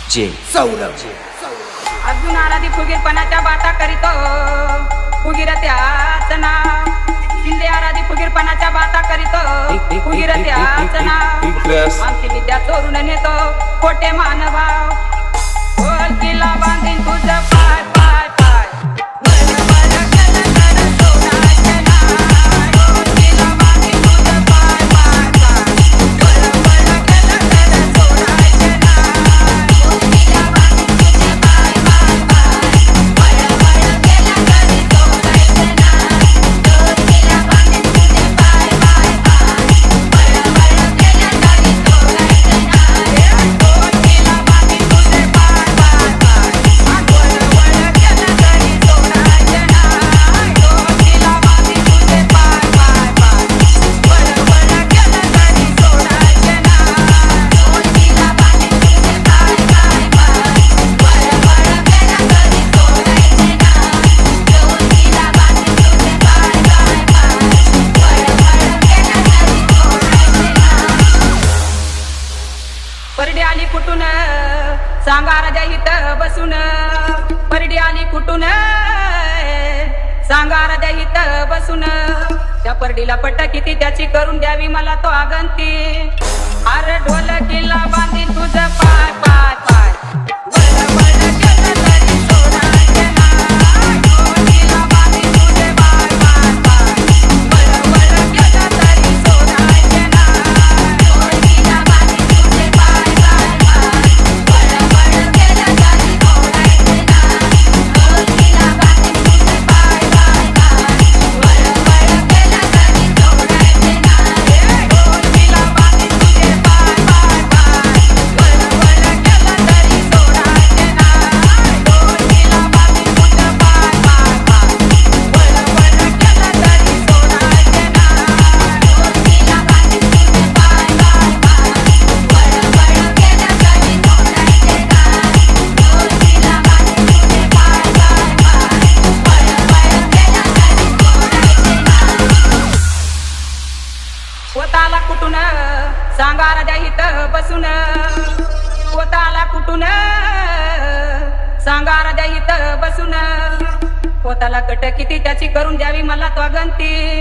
सौरभ अर्जुन आराधी फुगीरपणाच्या बाता करीतो फुगीरत्याच नाव शिंदे आराधी फुगीरपणाच्या बाता करीतो फुगीरत्याच नाव आमची विद्या चोरून नेतो खोटे मानभाव बोल किल्ला बांधीन तुझं पाय पाय पाय परडी आली कुठून सांगा राजा इथं बसून परडी आली कुठून सांगा राजा इथं बसून त्या परडीला पट्ट किती त्याची करून द्यावी मला तो आगंती अरे ढोल किल्ला बांधी तुझं पाय पाय पाय पोताला कुठून सांगा राजा इथं बसून पोताला कुठून सांगा राजा इथं बसून पोताला कट किती त्याची करून द्यावी मला तो गंती